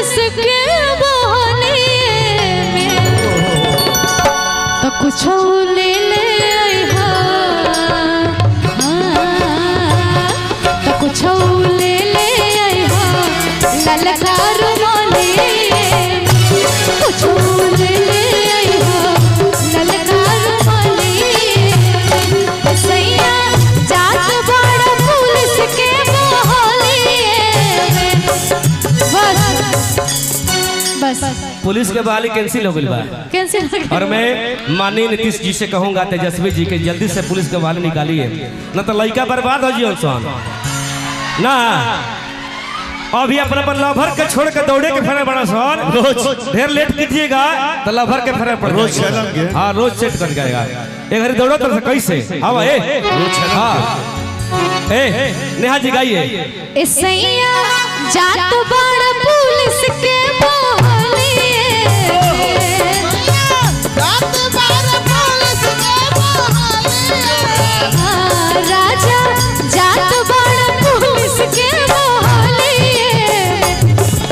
Police के बहाने में तो कुछ ले ले तो कुछ ले ले ललका रुमाली कुछ ले ले ललका रुमाली सैया जात बड़ा पुलिस के बहाने बस पुलिस के बहाली कैंसिल हो गई बा। कैंसिल और मैं माननीय नीतीश जी से कहूंगा, तेजस्वी जी के जल्दी से पुलिस के बहाली निकालिए, न तो लड़का बर्बाद हो जियो ना। अभी अपना पर लवर के छोड़ के दौड़े के फेरे बड़ा सोन रोज ढेर लेट कीजिएगा तो लवर के फेरे पड़ रोज चलेंगे। हाँ रोज सेट कर जाएगा। एक घड़ी दौड़ो तो कैसे हवा ए हाँ ए नेहा जी गाइए। सैया जात बड़ा पुलिस के बहाली जात बड़ा पुलिस के बहाली राजा जात बड़ा पुलिस के बहाली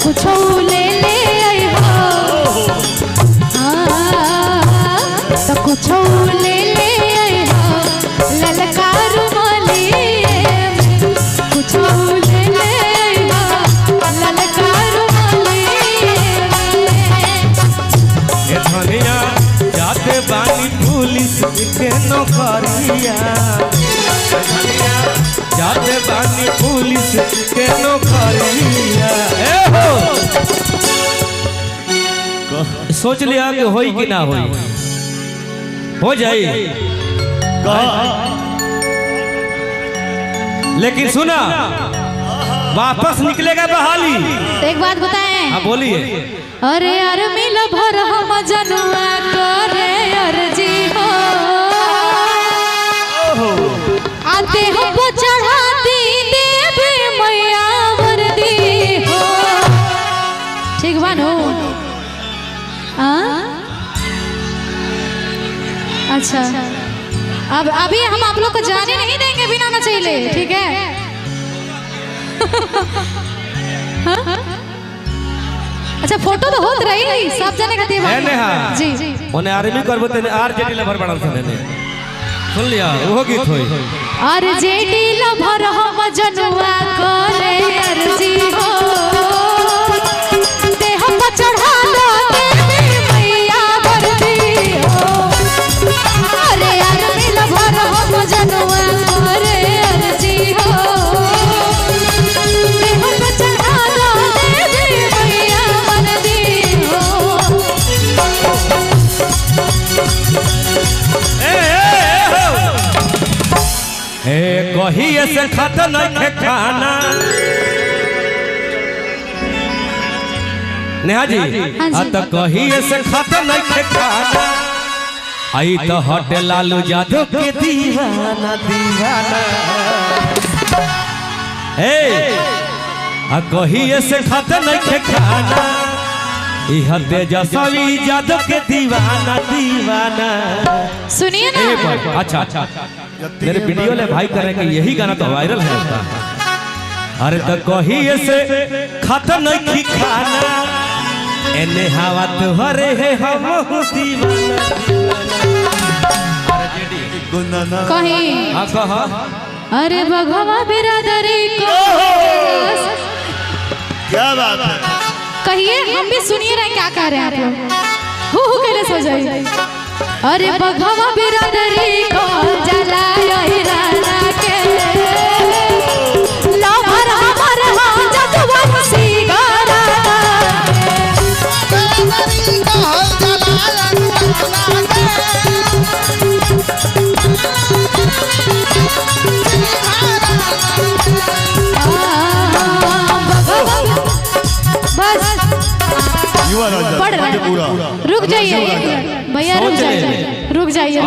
कुछ ले ले तो कुछ ले ले ललका रुमाली कुछ ले ले ललका रुमाली ए धनिया जाते बानी पुलिस के नौकरिया धनिया जाते बानी पुलिस के नौकरिया सोच लिया कि होई कि ना होई हो जाए लेकिन सुना वापस निकलेगा बहाली। एक बात बताएं। हाँ बोलिए। अरे यार मिल भर हम जनुआ करे अर्जी हो आते हम चढ़ाती देवी मैया वर्दी हो ठीक बानो अच्छा अब अभी हम आप लोग को जाने नहीं देंगे बिना ना चाहिए ठीक है अच्छा फोटो तो होत रही सब जने खाती है जी जी ओने आर्मी करबो तने आरजेडी लवर बड़ा ने सुन लिया वो गीत होई आरजेडी लवर हम जनुआ करे अर्जी हो ते हम चढ़ा दो देवी मैया वर्दी हो अरे आर्मी लवर हम जनुआ करे अर्जी हो ते हम चढ़ा दो देवी मैया वर्दी हो ए कही ऐसे खाता नहीं खाना नेहा जी तो कही ऐसे खाता नहीं खाना आई तो हटे लालू यादव के दीवाना दीवाना ए कही ऐसे खाता नहीं खाना तेजस्वी यादव के दीवाना दीवाना सुनिए ना अच्छा अच्छा मेरे वीडियो ले भाई कर रहे हैं कि यही गाना तो वायरल है उसका। अरे तो कही ऐसे खाता नहीं खाना एने हवा तुहरे है हम दीवाना कहीं हाँ कहा अरे भगवा बिरादरी को क्या बात है कहिए हम भी सुनिए ना क्या कह रहे हैं आप लोग हु कहले सो जाइए अरे भगवा बिरादरी को जलायो राना के लवर हमर हो जतवन सिगारा बिरादरी को जलायो बस रुक जाइए भैया रुक जाइए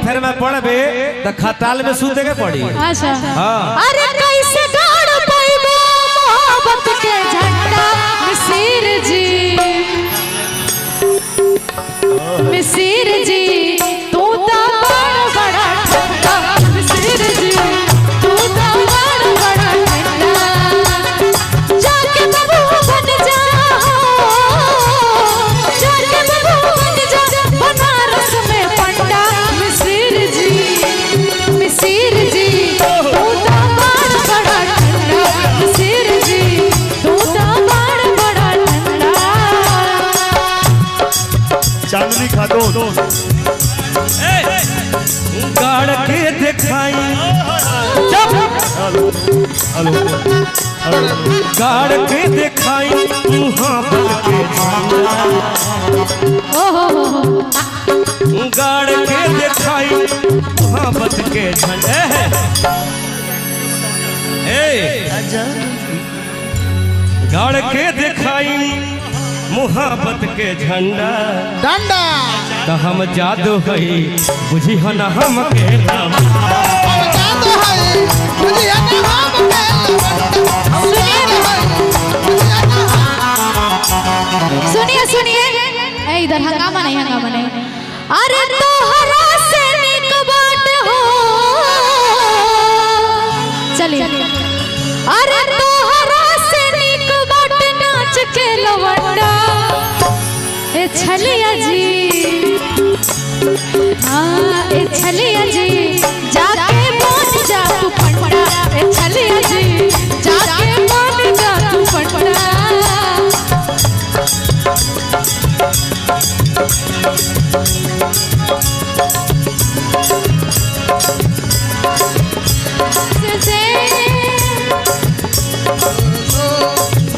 फिर मैं पढ़बे तो खटाल में सूते के पड़ी। अच्छा हाँ अरे कैसे गाड़ पाइबो मोहब्बत के झंडा मिसिर जी तू तो बड़ा ठंडा मिसिर जी तू तो बड़ा ठंडा जाके बबू बन जा गाड़ के दिखाई गाड़ के दिखाई मुहाबत के झंडा गाड़ के दिखाई मुहाबत के झंडे गाड़ के दिखाई मुहाबत के झंडा डंडा तो हम जादू हई बुझी हो न हम के नाम जादू है बुझी है ना हम सुनिए सुनिए इधर हंगामा नहीं अरे तोहरा से निक बाट हो चलिए अरे तोहरा से निक बाट नाच के लवंडा ए छलिया जी हाँ ए छलिया जी जाके बन जा तू फंडा ए छलिया जी जाके बन जा तू फंडा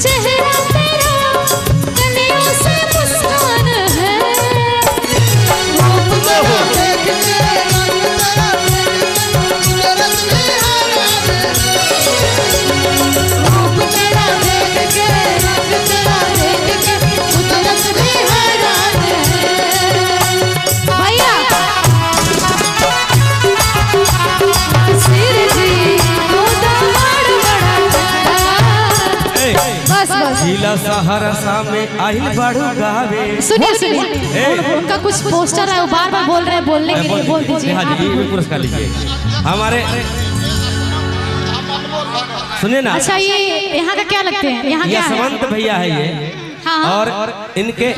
चेहरा तेरा गलियों से मुस्कान है जिला सहरसा में आइल बाड़ू गावे सुनिए सुनिए उनका कुछ पोस्टर है वो बार बार बोल रहे हैं बोलने के लिए बोल दीजिए हाँ जी ये पुरस्कार लीजिए हमारे सुनिए ना अच्छा ये यहाँ का क्या लगते हैं यहाँ ये क्या है समंत भैया है ये हाँ और इनके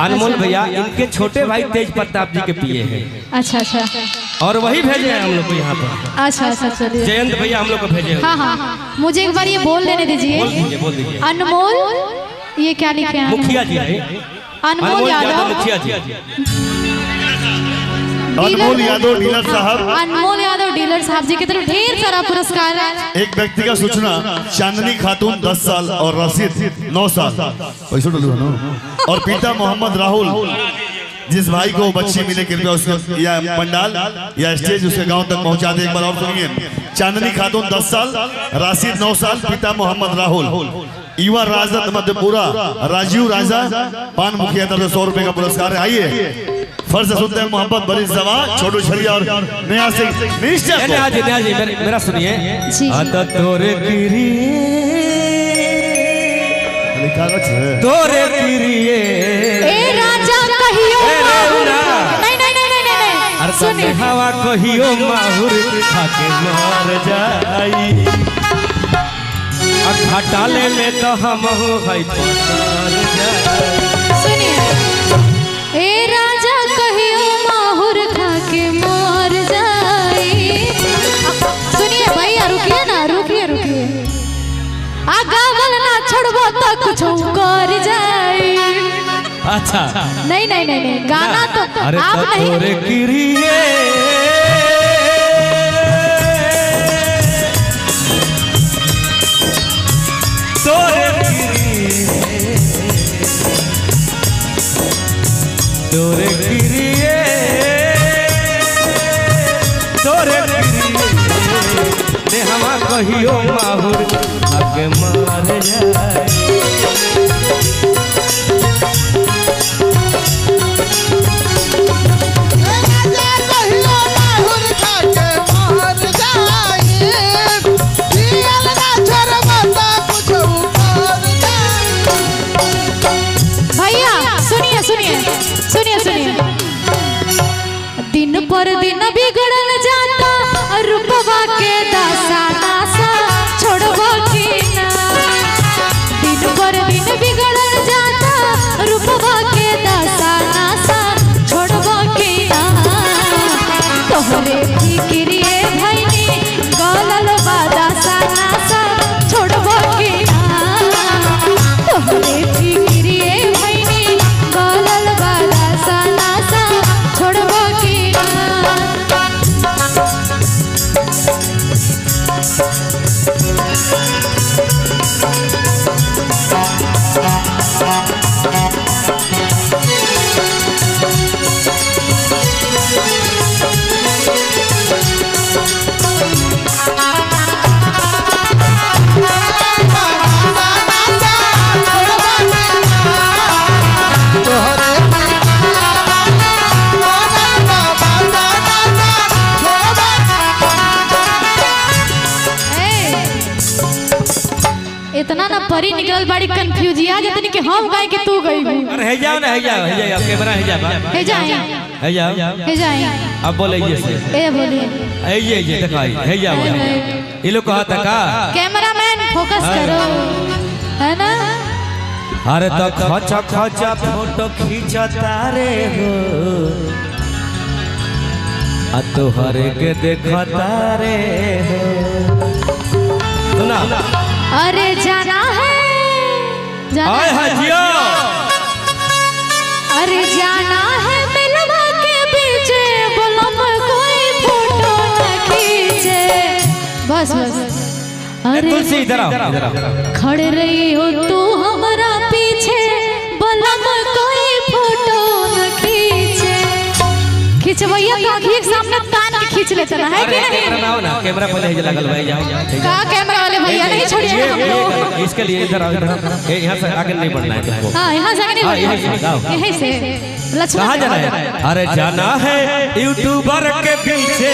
अनमोल भैया इनके छोटे भाई तेज प्रताप जी के पिए हैं अच्छा अच्छा और वही भेजे हैं हम लोग को यहाँ पर अच्छा अच्छा चलिए जयंत भैया हम लोग को भेजे हैं हाँ हाँ मुझे एक बार ये बोल लेने दीजिए बोल दीजिए अनमोल ये क्या लिखे हैं मुखिया जी है अनमोल यादव मुखिया जी अनमोल यादव डीलर साहब अनमोल यादव डीलर साहब जी की तरफ ढेर सारा पुरस्कार है एक व्यक्ति का सूचना चांदनी खातून 10 साल और रशीद 9 साल पैसा डालू है ना और पिता मोहम्मद राहुल जिस भाई को बच्चे मिले कृपया उसके या पंडाल या स्टेज उसके गांव तक पहुंचा दे। एक बार और सुनिए चांदनी खातून 10 साल राशिद 9 साल पिता मोहम्मद राहुल युवा राजद मध्यपुरा राजीव राजा पान मुखिया तरफ 100 रुपए का पुरस्कार है। आइए फर्ज सुनते हैं मोहब्बत बड़ी जवा छोटू छलिया और नया सिंह मेरा सुनिए जी। तोरे किरिए ए राजा कहियो नहीं सुनिए हवा कहियो माहुर खाके मार जाई घाटाले में तो हम सुनिए ए राजा कहियो माहुर खाके मार जाई सुनिए भैया रुकिए ना रुकिए गावल ना छोड़बो तो कुछ कर जाई अच्छा नहीं गाना तो अरे आप नहीं तोरे किरिए तोरे किरिए दे हमा कहियो माहुर आगे मार जाए दिन पर दिन बिगड़ल जाता रूपवा के दासा छोड़बो की ना दिन इतना ना परी निकल बड़ी कंफ्यूजिया जतनी कि हम गाय के तू गई अरे है जाओ ना है जाओ कैमरा है जाओ हे जाए है जाओ हे जाए अब बोले ये से ए बोलिए है ये दिखाई है जाओ ये लोग कहा था का कैमरामैन फोकस करो है ना। अरे तो खचा खचा फोटो खींचता रे हो आ तोहर के देखता रे हो सुना अरे जाना है आय हाजिया अरे जाना है मिलवा के पीछे बोलम कोई फोटो न खींचे बस बस अरे तुलसी इधर आओ खड़े रही हो तू हमारा पीछे बोलम कोई फोटो न खींचे खींचवैया तो आँखी के सामने तान के खींच लेता ना है कि नहीं। कैमरा ना हो ना कैमरा पहले ही लगल भाई जाओ का कैमरा वाले भैया नहीं छोड़िएगा हम लोग। इसके लिए इधर आओ इधर यहाँ से आगे नहीं बढ़ना है तुमको हाँ यहाँ से आगे नहीं हाँ, बढ़ना यहीं से, जाओ। यहीं से लक्ष्मण कहाँ जाना है अरे जाना है यूट्यूबर के पीछे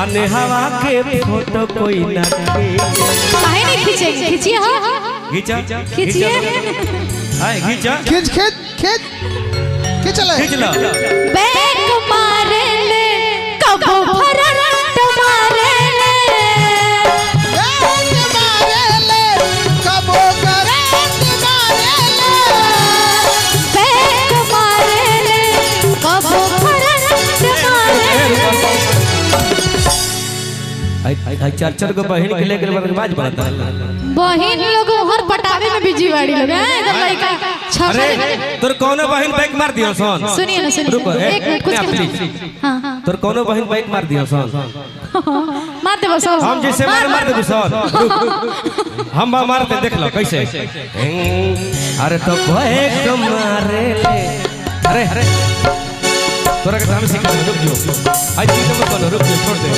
अन्य हवा के फोटो कोई ना काहे नहीं खींचेंगे खींचिए हाँ खींचा खींचिए हाय खींचा खींच खींच खींच खींच ले खींच लो बैक मारे ले कबो फरंट मारे ले एक मारे ले कबो करंट मारे ले बैक मारे ले कबो फरंट मारे ले आई चार को बहन के लेकर बर्बाद बनाता है बहन लोग हर पटावे में बिजी वाड़ी लोग हैं इधर लड़का अरे छपा तोर कौनो बहन बैक मार दियो सोन सुनिए ना सुनिए रुको, एक मिनट कुछ प्लीज। हाँ हाँ तोर कौनो बहन बैक मार दियो सोन मार दे बस हम जैसे मार दे सोन हम मारते देख लो कैसे अरे तो बैक मारे ले अरे तोरा के हम सीख रुक जो आज तीन नंबर कौन रुक जो छोड़ दे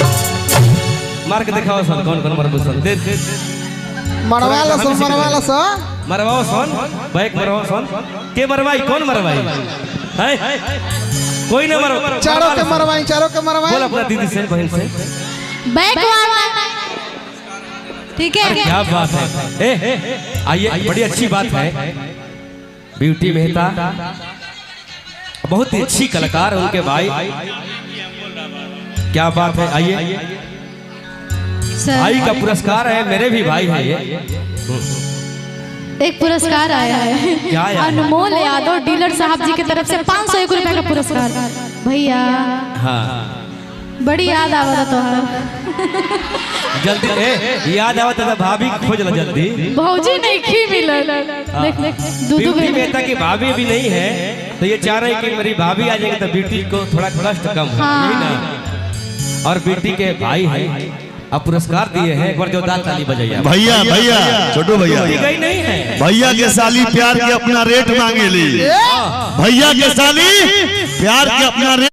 मार के दिखाओ सोन कौन कौन मारबो सोन दे मरवा लो सो मरवाओ सोन बैक मरवाओ सोन के मरवाई कौन मरवाई है कोई ना मरवा चारों के मरवाई बोल अपना दीदी से बहन से बैक वाला ठीक है क्या बात है ए आइए बड़ी अच्छी बात है ब्यूटी मेहता बहुत ही अच्छी कलाकार उनके भाई क्या बात है आइए भाई का पुरस्कार है मेरे भी भाई है ये एक पुरस्कार आया है क्या आया है? अनमोल यादव डीलर साहब जी की तरफ से 501 रुपए का पुरस्कार भैया हाँ बड़ी याद आवा तो जल्दी याद आवत है भाभी खोज लो जल्दी भौजी नहीं खी मिलल देख देख दूधू ब्यूटी मेहता की भाभी भी नहीं है तो ये चाह रहे हैं कि मेरी भाभी आ जाएगी तो ब्यूटी को थोड़ा कष्ट कम हो हाँ। यही ना और ब्यूटी के भाई है अब पुरस्कार दिए हैं एक बार जोरदार ताली बजाइए भैया भैया छोटू भैया दी गई नहीं है भैया के साली प्यार के अपना रेट मांगे ली भैया के साली प्यार के अपना रेट